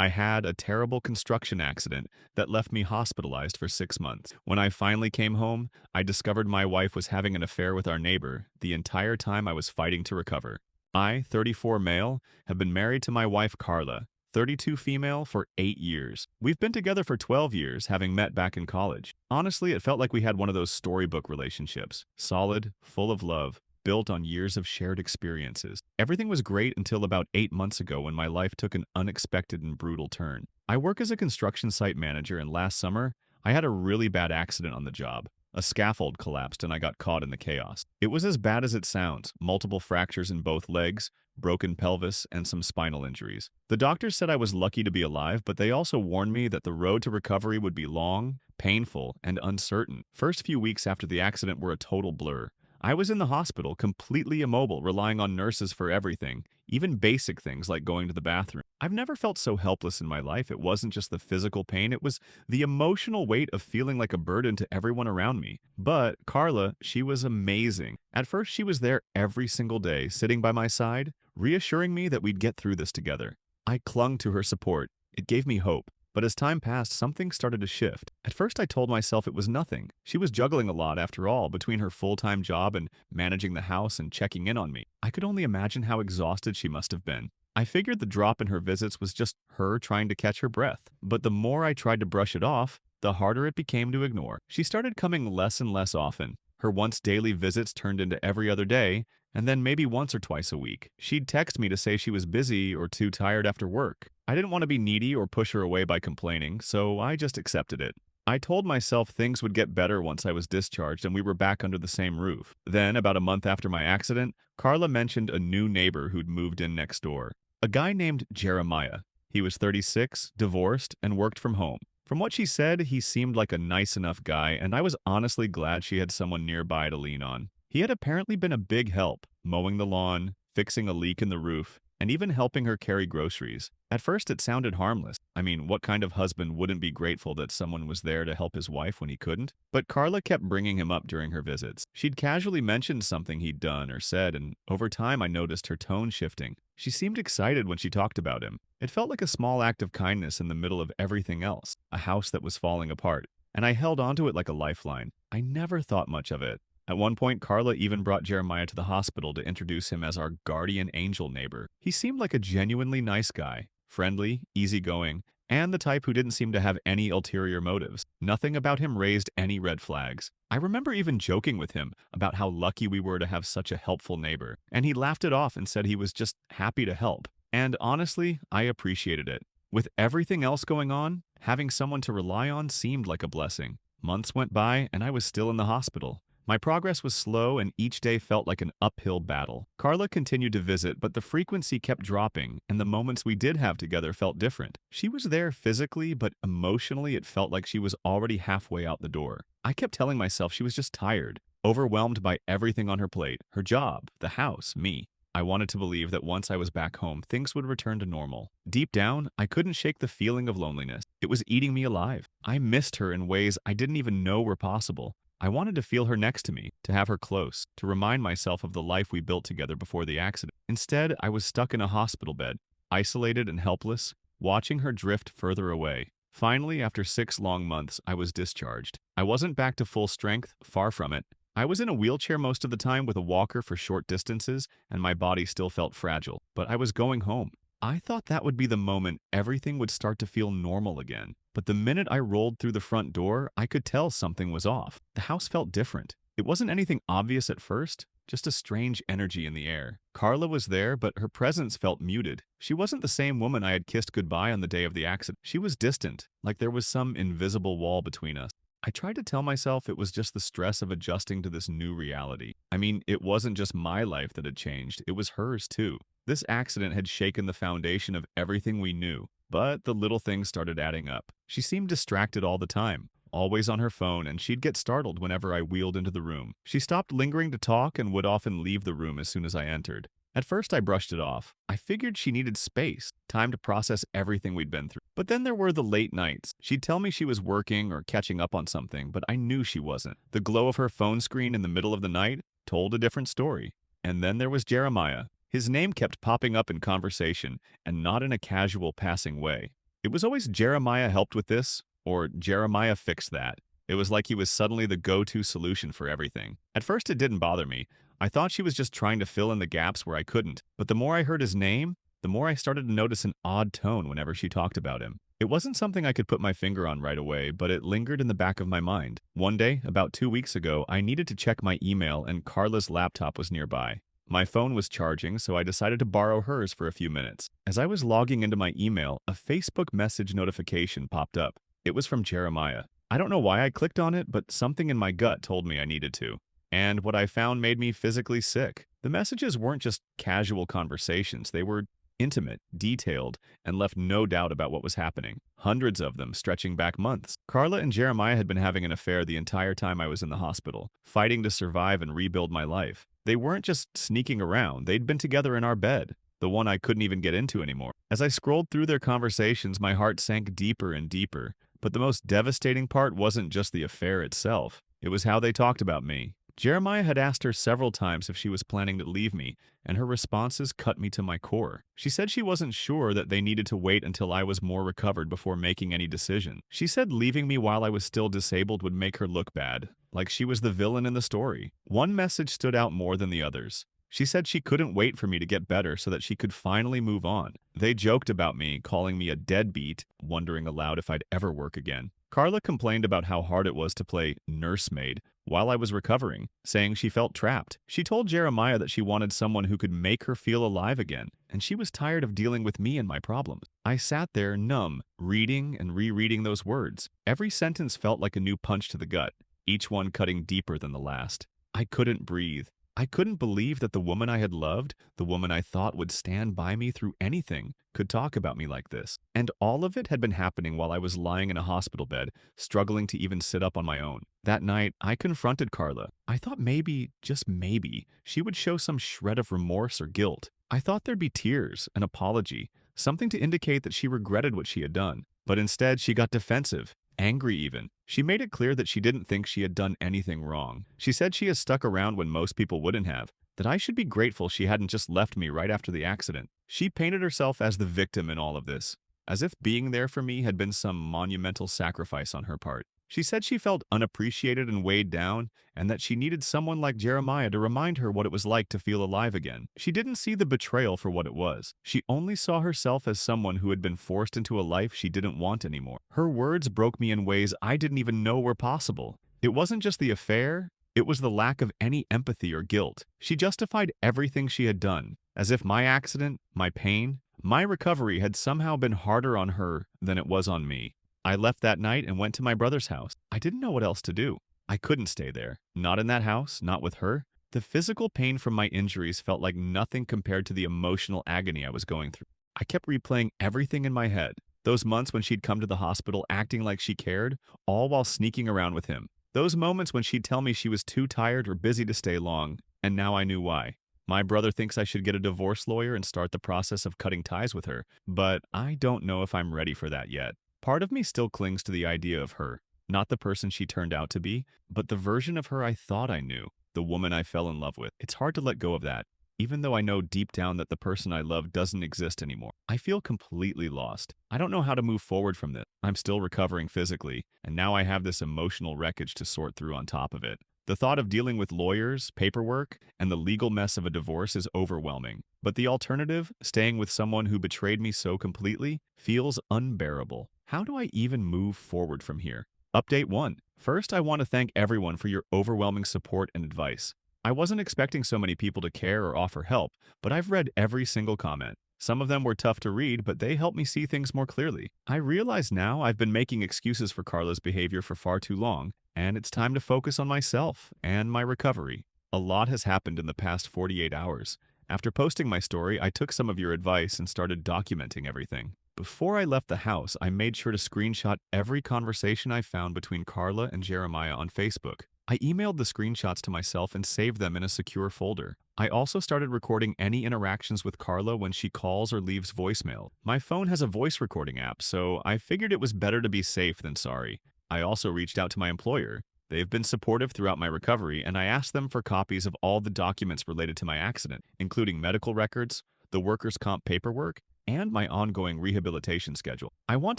I had a terrible construction accident that left me hospitalized for 6 months. When I finally came home, I discovered my wife was having an affair with our neighbor the entire time I was fighting to recover. I, 34 male, have been married to my wife Carla, 32 female, for 8 years. We've been together for 12 years, having met back in college. Honestly, it felt like we had one of those storybook relationships. Solid, full of love, built on years of shared experiences. Everything was great until about 8 months ago when my life took an unexpected and brutal turn. I work as a construction site manager, and last summer, I had a really bad accident on the job. A scaffold collapsed and I got caught in the chaos. It was as bad as it sounds: multiple fractures in both legs, broken pelvis, and some spinal injuries. The doctors said I was lucky to be alive, but they also warned me that the road to recovery would be long, painful, and uncertain. First few weeks after the accident were a total blur. I was in the hospital, completely immobile, relying on nurses for everything, even basic things like going to the bathroom. I've never felt so helpless in my life. It wasn't just the physical pain, it was the emotional weight of feeling like a burden to everyone around me. But Carla, she was amazing. At first, she was there every single day, sitting by my side, reassuring me that we'd get through this together. I clung to her support. It gave me hope. But as time passed, something started to shift. At first, I told myself it was nothing. She was juggling a lot, after all, between her full-time job and managing the house and checking in on me. I could only imagine how exhausted she must have been. I figured the drop in her visits was just her trying to catch her breath. But the more I tried to brush it off, the harder it became to ignore. She started coming less and less often. Her once daily visits turned into every other day, and then maybe once or twice a week. She'd text me to say she was busy or too tired after work. I didn't want to be needy or push her away by complaining, so I just accepted it. I told myself things would get better once I was discharged and we were back under the same roof. Then, about a month after my accident, Carla mentioned a new neighbor who'd moved in next door. A guy named Jeremiah. He was 36, divorced, and worked from home. From what she said, he seemed like a nice enough guy, and I was honestly glad she had someone nearby to lean on. He had apparently been a big help, mowing the lawn, fixing a leak in the roof, and even helping her carry groceries. At first, it sounded harmless. I mean, what kind of husband wouldn't be grateful that someone was there to help his wife when he couldn't? But Carla kept bringing him up during her visits. She'd casually mentioned something he'd done or said, and over time I noticed her tone shifting. She seemed excited when she talked about him. It felt like a small act of kindness in the middle of everything else, a house that was falling apart, and I held onto it like a lifeline. I never thought much of it. At one point, Carla even brought Jeremiah to the hospital to introduce him as our guardian angel neighbor. He seemed like a genuinely nice guy, friendly, easygoing, and the type who didn't seem to have any ulterior motives. Nothing about him raised any red flags. I remember even joking with him about how lucky we were to have such a helpful neighbor, and he laughed it off and said he was just happy to help. And honestly, I appreciated it. With everything else going on, having someone to rely on seemed like a blessing. Months went by, and I was still in the hospital. My progress was slow, and each day felt like an uphill battle. Carla continued to visit, but the frequency kept dropping, and the moments we did have together felt different. She was there physically, but emotionally it felt like she was already halfway out the door. I kept telling myself she was just tired, overwhelmed by everything on her plate: her job, the house, me. I wanted to believe that once I was back home, things would return to normal. Deep down, I couldn't shake the feeling of loneliness. It was eating me alive. I missed her in ways I didn't even know were possible. I wanted to feel her next to me, to have her close, to remind myself of the life we built together before the accident. Instead, I was stuck in a hospital bed, isolated and helpless, watching her drift further away. Finally, after 6 long months, I was discharged. I wasn't back to full strength, far from it. I was in a wheelchair most of the time with a walker for short distances, and my body still felt fragile, but I was going home. I thought that would be the moment everything would start to feel normal again. But the minute I rolled through the front door, I could tell something was off. The house felt different. It wasn't anything obvious at first, just a strange energy in the air. Carla was there, but her presence felt muted. She wasn't the same woman I had kissed goodbye on the day of the accident. She was distant, like there was some invisible wall between us. I tried to tell myself it was just the stress of adjusting to this new reality. I mean, it wasn't just my life that had changed, it was hers too. This accident had shaken the foundation of everything we knew, but the little things started adding up. She seemed distracted all the time, always on her phone, and she'd get startled whenever I wheeled into the room. She stopped lingering to talk and would often leave the room as soon as I entered. At first, I brushed it off. I figured she needed space, time to process everything we'd been through. But then there were the late nights. She'd tell me she was working or catching up on something, but I knew she wasn't. The glow of her phone screen in the middle of the night told a different story. And then there was Jeremiah. His name kept popping up in conversation, and not in a casual, passing way. It was always Jeremiah helped with this, or Jeremiah fixed that. It was like he was suddenly the go-to solution for everything. At first, it didn't bother me. I thought she was just trying to fill in the gaps where I couldn't. But the more I heard his name, the more I started to notice an odd tone whenever she talked about him. It wasn't something I could put my finger on right away, but it lingered in the back of my mind. One day, about 2 weeks ago, I needed to check my email and Carla's laptop was nearby. My phone was charging, so I decided to borrow hers for a few minutes. As I was logging into my email, a Facebook message notification popped up. It was from Jeremiah. I don't know why I clicked on it, but something in my gut told me I needed to. And what I found made me physically sick. The messages weren't just casual conversations, they were intimate, detailed, and left no doubt about what was happening. Hundreds of them stretching back months. Carla and Jeremiah had been having an affair the entire time I was in the hospital, fighting to survive and rebuild my life. They weren't just sneaking around, they'd been together in our bed, the one I couldn't even get into anymore. As I scrolled through their conversations, my heart sank deeper and deeper. But the most devastating part wasn't just the affair itself. It was how they talked about me. Jeremiah had asked her several times if she was planning to leave me, and her responses cut me to my core. She said she wasn't sure that they needed to wait until I was more recovered before making any decision. She said leaving me while I was still disabled would make her look bad, like she was the villain in the story. One message stood out more than the others. She said she couldn't wait for me to get better so that she could finally move on. They joked about me, calling me a deadbeat, wondering aloud if I'd ever work again. Carla complained about how hard it was to play nursemaid while I was recovering, saying she felt trapped. She told Jeremiah that she wanted someone who could make her feel alive again, and she was tired of dealing with me and my problems. I sat there numb, reading and rereading those words. Every sentence felt like a new punch to the gut, each one cutting deeper than the last. I couldn't breathe. I couldn't believe that the woman I had loved, the woman I thought would stand by me through anything, could talk about me like this. And all of it had been happening while I was lying in a hospital bed, struggling to even sit up on my own. That night, I confronted Carla. I thought maybe, just maybe, she would show some shred of remorse or guilt. I thought there'd be tears, an apology, something to indicate that she regretted what she had done. But instead, she got defensive. Angry even. She made it clear that she didn't think she had done anything wrong. She said she has stuck around when most people wouldn't have, that I should be grateful she hadn't just left me right after the accident. She painted herself as the victim in all of this, as if being there for me had been some monumental sacrifice on her part. She said she felt unappreciated and weighed down, and that she needed someone like Jeremiah to remind her what it was like to feel alive again. She didn't see the betrayal for what it was. She only saw herself as someone who had been forced into a life she didn't want anymore. Her words broke me in ways I didn't even know were possible. It wasn't just the affair, it was the lack of any empathy or guilt. She justified everything she had done, as if my accident, my pain, my recovery had somehow been harder on her than it was on me. I left that night and went to my brother's house. I didn't know what else to do. I couldn't stay there. Not in that house, not with her. The physical pain from my injuries felt like nothing compared to the emotional agony I was going through. I kept replaying everything in my head. Those months when she'd come to the hospital acting like she cared, all while sneaking around with him. Those moments when she'd tell me she was too tired or busy to stay long, and now I knew why. My brother thinks I should get a divorce lawyer and start the process of cutting ties with her, but I don't know if I'm ready for that yet. Part of me still clings to the idea of her, not the person she turned out to be, but the version of her I thought I knew, the woman I fell in love with. It's hard to let go of that, even though I know deep down that the person I love doesn't exist anymore. I feel completely lost. I don't know how to move forward from this. I'm still recovering physically, and now I have this emotional wreckage to sort through on top of it. The thought of dealing with lawyers, paperwork, and the legal mess of a divorce is overwhelming. But the alternative, staying with someone who betrayed me so completely, feels unbearable. How do I even move forward from here? Update 1. First, I want to thank everyone for your overwhelming support and advice. I wasn't expecting so many people to care or offer help, but I've read every single comment. Some of them were tough to read, but they helped me see things more clearly. I realize now I've been making excuses for Carla's behavior for far too long, and it's time to focus on myself and my recovery. A lot has happened in the past 48 hours. After posting my story, I took some of your advice and started documenting everything. Before I left the house, I made sure to screenshot every conversation I found between Carla and Jeremiah on Facebook. I emailed the screenshots to myself and saved them in a secure folder. I also started recording any interactions with Carla when she calls or leaves voicemail. My phone has a voice recording app, so I figured it was better to be safe than sorry. I also reached out to my employer. They've been supportive throughout my recovery, and I asked them for copies of all the documents related to my accident, including medical records, the workers' comp paperwork, and my ongoing rehabilitation schedule. I want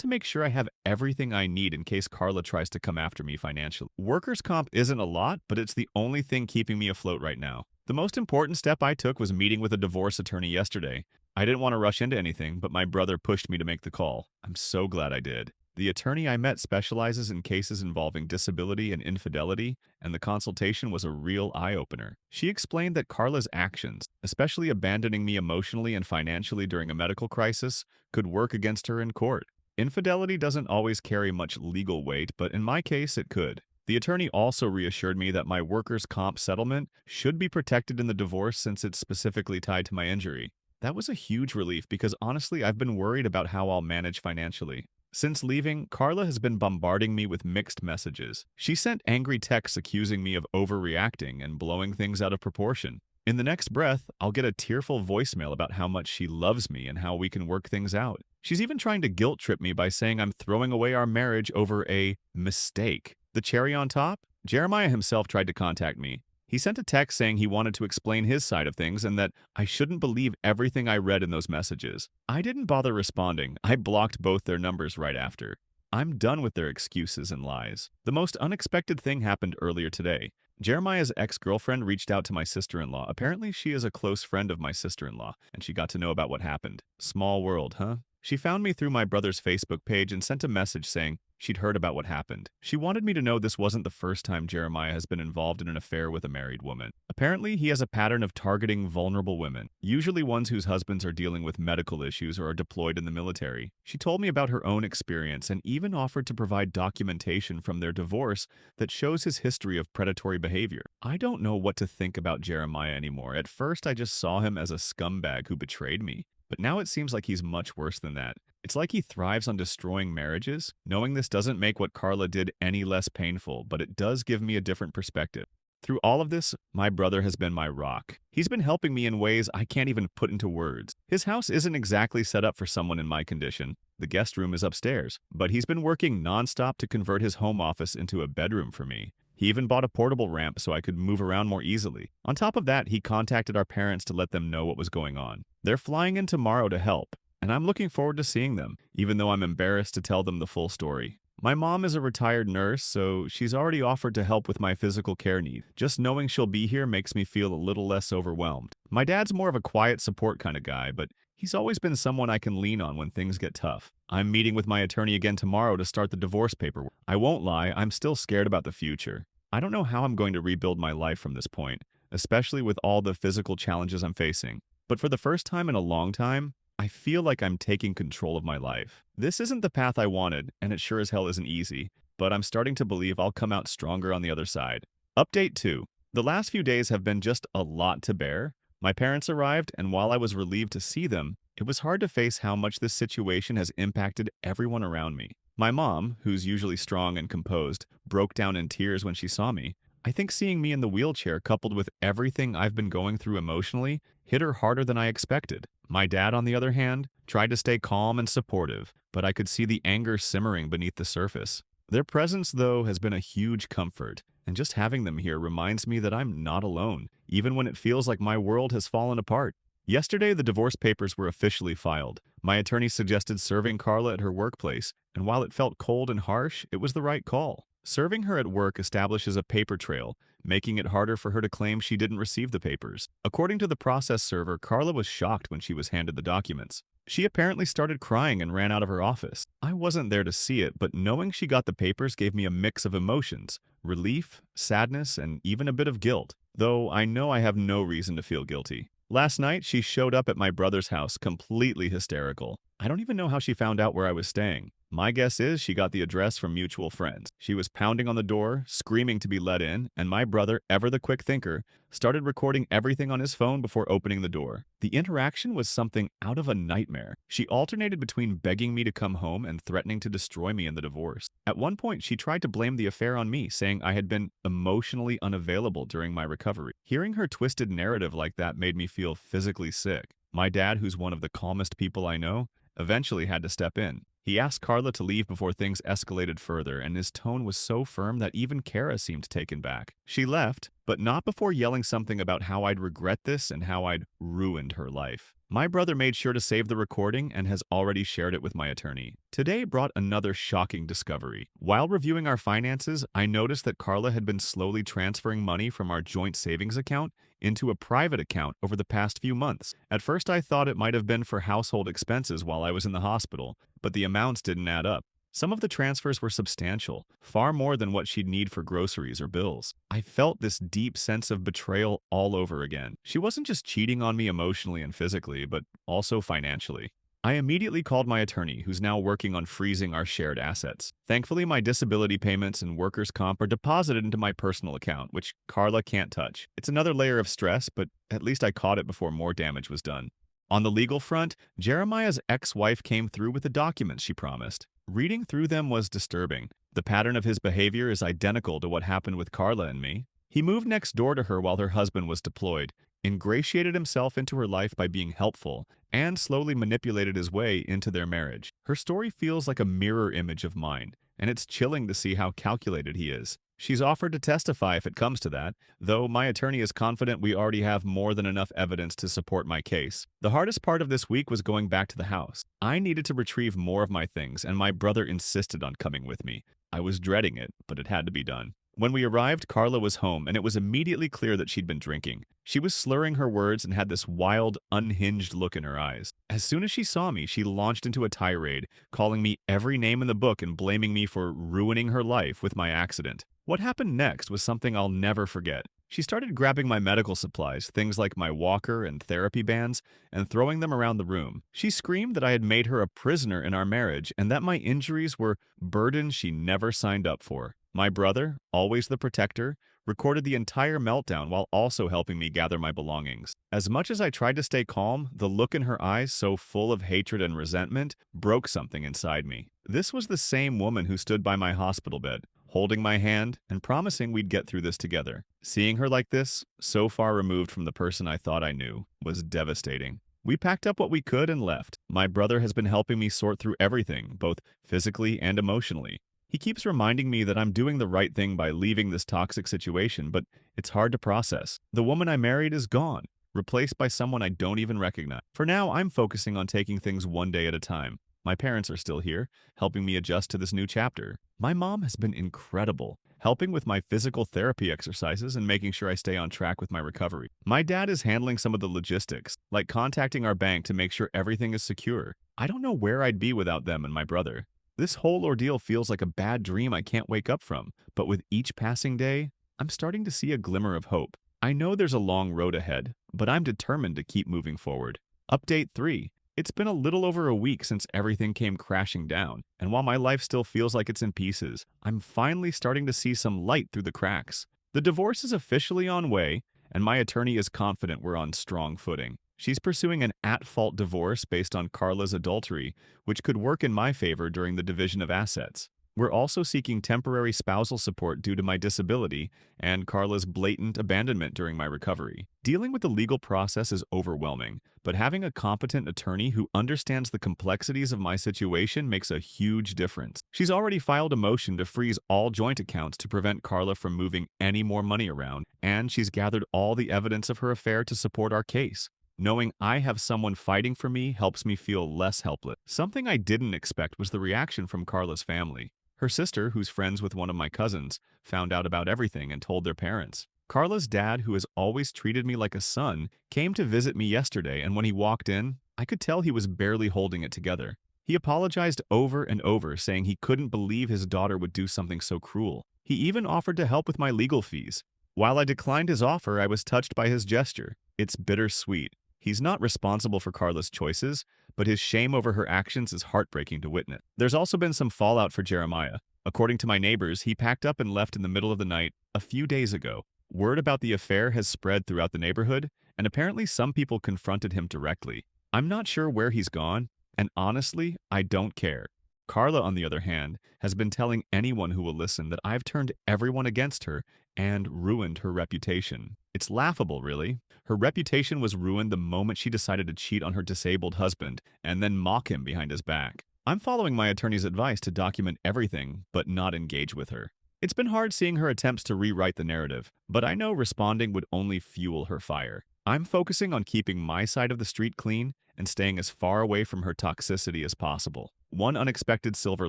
to make sure I have everything I need in case Carla tries to come after me financially. Workers' comp isn't a lot, but it's the only thing keeping me afloat right now. The most important step I took was meeting with a divorce attorney yesterday. I didn't want to rush into anything, but my brother pushed me to make the call. I'm so glad I did. The attorney I met specializes in cases involving disability and infidelity, and the consultation was a real eye-opener. She explained that Carla's actions, especially abandoning me emotionally and financially during a medical crisis, could work against her in court. Infidelity doesn't always carry much legal weight, but in my case, it could. The attorney also reassured me that my workers' comp settlement should be protected in the divorce since it's specifically tied to my injury. That was a huge relief because honestly, I've been worried about how I'll manage financially. Since leaving, Carla has been bombarding me with mixed messages. She sent angry texts accusing me of overreacting and blowing things out of proportion. In the next breath, I'll get a tearful voicemail about how much she loves me and how we can work things out. She's even trying to guilt trip me by saying I'm throwing away our marriage over a mistake. The cherry on top? Jeremiah himself tried to contact me. He sent a text saying he wanted to explain his side of things and that I shouldn't believe everything I read in those messages. I didn't bother responding. I blocked both their numbers right after. I'm done with their excuses and lies. The most unexpected thing happened earlier today. Jeremiah's ex-girlfriend reached out to my sister-in-law. Apparently, she is a close friend of my sister-in-law, and she got to know about what happened. Small world, huh? She found me through my brother's Facebook page and sent a message saying she'd heard about what happened. She wanted me to know this wasn't the first time Jeremiah has been involved in an affair with a married woman. Apparently, he has a pattern of targeting vulnerable women, usually ones whose husbands are dealing with medical issues or are deployed in the military. She told me about her own experience and even offered to provide documentation from their divorce that shows his history of predatory behavior. I don't know what to think about Jeremiah anymore. At first, I just saw him as a scumbag who betrayed me. But now it seems like he's much worse than that. It's like he thrives on destroying marriages. Knowing this doesn't make what Carla did any less painful, but it does give me a different perspective. Through all of this, my brother has been my rock. He's been helping me in ways I can't even put into words. His house isn't exactly set up for someone in my condition. The guest room is upstairs, but he's been working nonstop to convert his home office into a bedroom for me. He even bought a portable ramp so I could move around more easily. On top of that, he contacted our parents to let them know what was going on. They're flying in tomorrow to help, and I'm looking forward to seeing them, even though I'm embarrassed to tell them the full story. My mom is a retired nurse, so she's already offered to help with my physical care needs. Just knowing she'll be here makes me feel a little less overwhelmed. My dad's more of a quiet support kind of guy, but he's always been someone I can lean on when things get tough. I'm meeting with my attorney again tomorrow to start the divorce paperwork. I won't lie, I'm still scared about the future. I don't know how I'm going to rebuild my life from this point, especially with all the physical challenges I'm facing. But for the first time in a long time, I feel like I'm taking control of my life. This isn't the path I wanted, and it sure as hell isn't easy, but I'm starting to believe I'll come out stronger on the other side. Update 2. The last few days have been just a lot to bear. My parents arrived, and while I was relieved to see them, it was hard to face how much this situation has impacted everyone around me. My mom, who's usually strong and composed, broke down in tears when she saw me. I think seeing me in the wheelchair coupled with everything I've been going through emotionally hit her harder than I expected. My dad, on the other hand, tried to stay calm and supportive, but I could see the anger simmering beneath the surface. Their presence, though, has been a huge comfort, and just having them here reminds me that I'm not alone, even when it feels like my world has fallen apart. Yesterday, the divorce papers were officially filed. My attorney suggested serving Carla at her workplace, and while it felt cold and harsh, it was the right call. Serving her at work establishes a paper trail, making it harder for her to claim she didn't receive the papers. According to the process server, Carla was shocked when she was handed the documents. She apparently started crying and ran out of her office. I wasn't there to see it, but knowing she got the papers gave me a mix of emotions: relief, sadness, and even a bit of guilt, though I know I have no reason to feel guilty. Last night, she showed up at my brother's house completely hysterical. I don't even know how she found out where I was staying. My guess is she got the address from mutual friends. She was pounding on the door, screaming to be let in, and my brother, ever the quick thinker, started recording everything on his phone before opening the door. The interaction was something out of a nightmare. She alternated between begging me to come home and threatening to destroy me in the divorce. At one point, she tried to blame the affair on me, saying I had been emotionally unavailable during my recovery. Hearing her twisted narrative like that made me feel physically sick. My dad, who's one of the calmest people I know, eventually had to step in. He asked Carla to leave before things escalated further, and his tone was so firm that even Kara seemed taken back. She left, but not before yelling something about how I'd regret this and how I'd ruined her life. My brother made sure to save the recording and has already shared it with my attorney. Today brought another shocking discovery. While reviewing our finances, I noticed that Carla had been slowly transferring money from our joint savings account into a private account over the past few months. At first I thought it might have been for household expenses while I was in the hospital, but the amounts didn't add up. Some of the transfers were substantial, far more than what she'd need for groceries or bills. I felt this deep sense of betrayal all over again. She wasn't just cheating on me emotionally and physically, but also financially. I immediately called my attorney, who's now working on freezing our shared assets. Thankfully, my disability payments and workers' comp are deposited into my personal account, which Carla can't touch. It's another layer of stress, but at least I caught it before more damage was done. On the legal front, Jeremiah's ex-wife came through with the documents she promised. Reading through them was disturbing. The pattern of his behavior is identical to what happened with Carla and me. He moved next door to her while her husband was deployed, ingratiated himself into her life by being helpful, and slowly manipulated his way into their marriage. Her story feels like a mirror image of mine, and it's chilling to see how calculated he is. She's offered to testify if it comes to that, though my attorney is confident we already have more than enough evidence to support my case. The hardest part of this week was going back to the house. I needed to retrieve more of my things, and my brother insisted on coming with me. I was dreading it, but it had to be done. When we arrived, Carla was home, and it was immediately clear that she'd been drinking. She was slurring her words and had this wild, unhinged look in her eyes. As soon as she saw me, she launched into a tirade, calling me every name in the book and blaming me for ruining her life with my accident. What happened next was something I'll never forget. She started grabbing my medical supplies, things like my walker and therapy bands, and throwing them around the room. She screamed that I had made her a prisoner in our marriage and that my injuries were burdens she never signed up for. My brother, always the protector, recorded the entire meltdown while also helping me gather my belongings. As much as I tried to stay calm, the look in her eyes, so full of hatred and resentment, broke something inside me. This was the same woman who stood by my hospital bed, holding my hand and promising we'd get through this together. Seeing her like this, so far removed from the person I thought I knew, was devastating. We packed up what we could and left. My brother has been helping me sort through everything, both physically and emotionally. He keeps reminding me that I'm doing the right thing by leaving this toxic situation, but it's hard to process. The woman I married is gone, replaced by someone I don't even recognize. For now, I'm focusing on taking things one day at a time. My parents are still here, helping me adjust to this new chapter. My mom has been incredible, helping with my physical therapy exercises and making sure I stay on track with my recovery. My dad is handling some of the logistics, like contacting our bank to make sure everything is secure. I don't know where I'd be without them and my brother. This whole ordeal feels like a bad dream I can't wake up from, but with each passing day, I'm starting to see a glimmer of hope. I know there's a long road ahead, but I'm determined to keep moving forward. Update 3. It's been a little over a week since everything came crashing down, and while my life still feels like it's in pieces, I'm finally starting to see some light through the cracks. The divorce is officially on way, and my attorney is confident we're on strong footing. She's pursuing an at-fault divorce based on Carla's adultery, which could work in my favor during the division of assets. We're also seeking temporary spousal support due to my disability and Carla's blatant abandonment during my recovery. Dealing with the legal process is overwhelming, but having a competent attorney who understands the complexities of my situation makes a huge difference. She's already filed a motion to freeze all joint accounts to prevent Carla from moving any more money around, and she's gathered all the evidence of her affair to support our case. Knowing I have someone fighting for me helps me feel less helpless. Something I didn't expect was the reaction from Carla's family. Her sister, who's friends with one of my cousins, found out about everything and told their parents. Carla's dad, who has always treated me like a son, came to visit me yesterday, and when he walked in, I could tell he was barely holding it together. He apologized over and over, saying he couldn't believe his daughter would do something so cruel. He even offered to help with my legal fees. While I declined his offer, I was touched by his gesture. It's bittersweet. He's not responsible for Carla's choices, but his shame over her actions is heartbreaking to witness. There's also been some fallout for Jeremiah. According to my neighbors, he packed up and left in the middle of the night a few days ago. Word about the affair has spread throughout the neighborhood, and apparently some people confronted him directly. I'm not sure where he's gone, and honestly, I don't care. Carla, on the other hand, has been telling anyone who will listen that I've turned everyone against her and ruined her reputation. It's laughable, really. Her reputation was ruined the moment she decided to cheat on her disabled husband and then mock him behind his back. I'm following my attorney's advice to document everything, but not engage with her. It's been hard seeing her attempts to rewrite the narrative, but I know responding would only fuel her fire. I'm focusing on keeping my side of the street clean and staying as far away from her toxicity as possible. One unexpected silver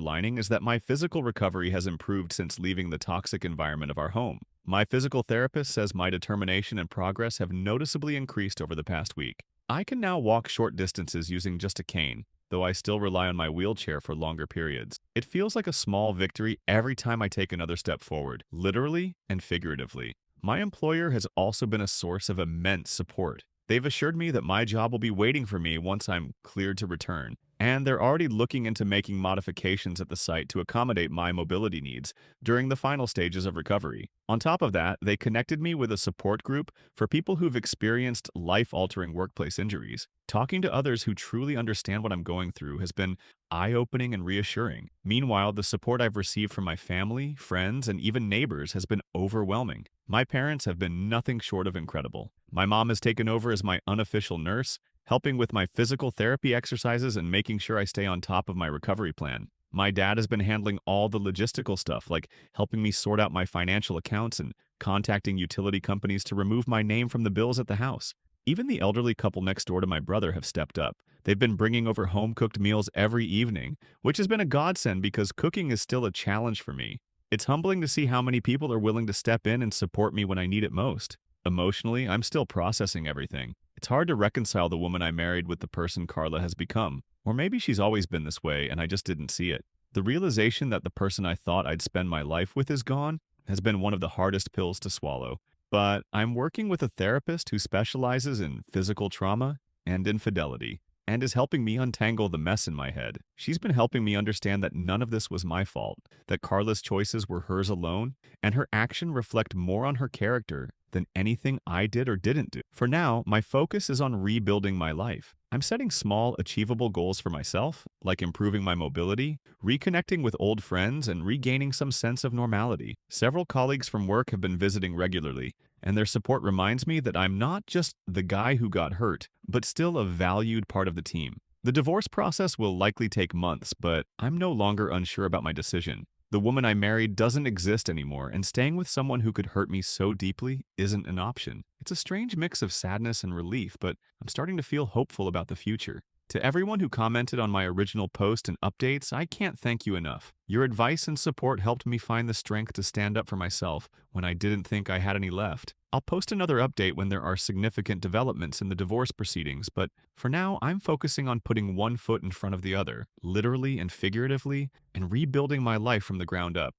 lining is that my physical recovery has improved since leaving the toxic environment of our home. My physical therapist says my determination and progress have noticeably increased over the past week. I can now walk short distances using just a cane, though I still rely on my wheelchair for longer periods. It feels like a small victory every time I take another step forward, literally and figuratively. My employer has also been a source of immense support. They've assured me that my job will be waiting for me once I'm cleared to return, and they're already looking into making modifications at the site to accommodate my mobility needs during the final stages of recovery. On top of that, they connected me with a support group for people who've experienced life-altering workplace injuries. Talking to others who truly understand what I'm going through has been eye-opening and reassuring. Meanwhile, the support I've received from my family, friends, and even neighbors has been overwhelming. My parents have been nothing short of incredible. My mom has taken over as my unofficial nurse, helping with my physical therapy exercises and making sure I stay on top of my recovery plan. My dad has been handling all the logistical stuff, like helping me sort out my financial accounts and contacting utility companies to remove my name from the bills at the house. Even the elderly couple next door to my brother have stepped up. They've been bringing over home-cooked meals every evening, which has been a godsend because cooking is still a challenge for me. It's humbling to see how many people are willing to step in and support me when I need it most. Emotionally, I'm still processing everything. It's hard to reconcile the woman I married with the person Carla has become. Or maybe she's always been this way and I just didn't see it. The realization that the person I thought I'd spend my life with is gone has been one of the hardest pills to swallow. But I'm working with a therapist who specializes in physical trauma and infidelity, and is helping me untangle the mess in my head. She's been helping me understand that none of this was my fault, that Carla's choices were hers alone, and her action reflect more on her character than anything I did or didn't do. For now, my focus is on rebuilding my life. I'm setting small, achievable goals for myself, like improving my mobility, reconnecting with old friends, and regaining some sense of normality. Several colleagues from work have been visiting regularly, and their support reminds me that I'm not just the guy who got hurt, but still a valued part of the team. The divorce process will likely take months, but I'm no longer unsure about my decision. The woman I married doesn't exist anymore, and staying with someone who could hurt me so deeply isn't an option. It's a strange mix of sadness and relief, but I'm starting to feel hopeful about the future. To everyone who commented on my original post and updates, I can't thank you enough. Your advice and support helped me find the strength to stand up for myself when I didn't think I had any left. I'll post another update when there are significant developments in the divorce proceedings, but for now, I'm focusing on putting one foot in front of the other, literally and figuratively, and rebuilding my life from the ground up.